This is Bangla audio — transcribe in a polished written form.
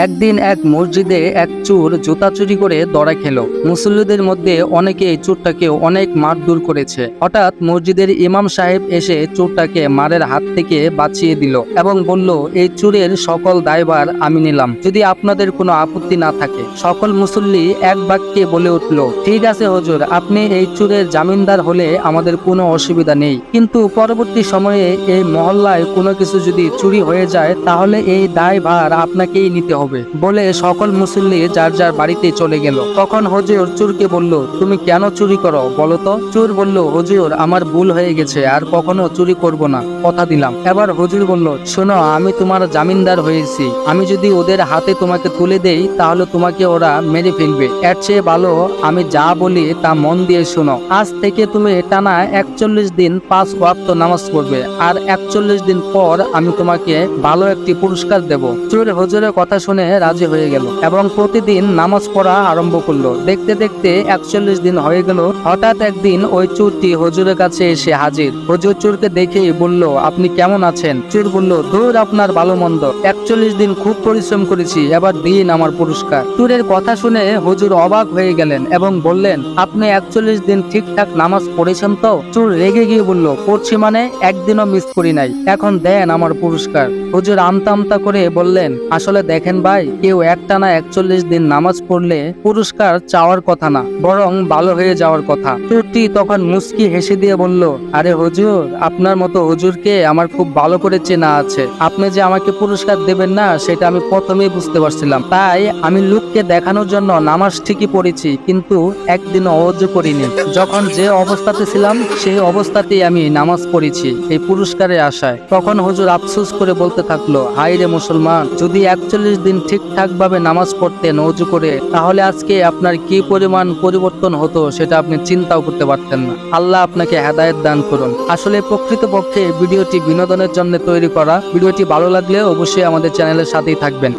একদিন এক মসজিদে এক চোর জুতা চুরি করে ধরা খেল। মুসল্লিদের মধ্যে অনেকে এই চোরটাকে অনেক মারধর করেছে। হঠাৎ মসজিদের ইমাম সাহেব এসে চোরটাকে মারের হাত থেকে বাঁচিয়ে দিল এবং বলল, এই চোরের সকল দায়ভার আমি নিলাম, যদি আপনাদের কোনো আপত্তি না থাকে। সকল মুসল্লি এক বাক্যে বলে উঠল, ঠিক আছে হুজুর, আপনি এই চোরের জামিনদার হলে আমাদের কোনো অসুবিধা নেই, কিন্তু পরবর্তী সময়ে এই মহল্লায় কোনো কিছু যদি চুরি হয়ে যায় তাহলে এই দায়ভার আপনাকেই নিতে হবে বলে সকল মুসল্লি যার যার বাড়িতে চলে গেল। তখন হুজুর চোরকে বলল, তুমি কেন চুরি করো বলো তো? চোর বলল, হুজুর, আমার ভুল হয়ে গেছে, আর কখনো চুরি করব না, কথা দিলাম। এবার হুজুর বলল, শোনো, আমি তোমার জামিনদার হয়েছি, আমি যদি ওদের হাতে তোমাকে তুলে দেই তাহলে তোমাকে ওরা মেরে ফেলবে। এর চেয়ে ভালো আমি যা বলি তা মন দিয়ে শোনো। আজ থেকে তুমি টানা 41 দিন 5 ওয়াক্ত নামাজ পড়বে, আর 41 দিন পর আমি তোমাকে ভালো একটি পুরস্কার দেব। চোর হুজুরের কথা শুনে রাজি হয়ে গেল এবং প্রতিদিন নামাজ পড়া আরম্ভ করলো। দেখতে দেখতে 41 দিন হয়ে গেল। হঠাৎ একদিন ওই চোরটি হুজুরের কাছে এসে হাজির। হুজুর চোরকে দেখেই বলল, আপনি কেমন আছেন? চোর বলল, দূর আপনার ভালো মন্দ, 41 দিন খুব পরিশ্রম করেছি, এবার দিন আমার পুরস্কার। চোরের কথা শুনে হুজুর অবাক হয়ে গেলেন এবং বললেন, আপনি 41 দিন ঠিকঠাক নামাজ পড়েছেন তো? চোর রেগে গিয়ে বলল, পড়ছি মানে, একদিনও মিস করি নাই, এখন দেন আমার পুরস্কার। হুজুর আমতা আমতা করে বললেন, আসলে দেখেন ভাই, কেউ একটানা 41 দিন নামাজ পড়লে পুরস্কার চাওয়ার কথা না, বরং ভালো হয়ে যাওয়ার কথা। চোরটি তখন মুস্কি হেসে দিয়ে বলল, আরে হুজুর, আপনার মতো হুজুরকে আমার খুব ভালো করে চেনা আছে, আপনি যে আমাকে পুরস্কার দেবেন না সেটা আমি প্রথমেই বুঝতে পারছিলাম, তাই আমি লোককে দেখানোর জন্য নামাজ ঠিকই পড়েছি, কিন্তু একদিনও ওযু করিনি। যখন যে অবস্থাতে ছিলাম সেই অবস্থাতেই আমি নামাজ পড়েছি এই পুরস্কারের আশায়। তখন হুজুর আফসোস করে বলতে থাকলো, হায় রে মুসলমান, যদি 41 দিন ঠিকঠাক ভাবে নামাজ পড়তেন ওযু করে, তাহলে আজকে আপনার কি পরিমাণ পরিবর্তন হতো সেটা আপনি চিন্তাও করতে পারতেন না। আল্লাহ আপনাকে হেদায়েত দান করুন। আসলে প্রকৃতপক্ষে ভিডিওটি বিনোদনের জন্য তৈরি করা। ভিডিওটি ভালো লাগলে অবশ্যই আমাদের চ্যানেলের সাথেই থাকবেন।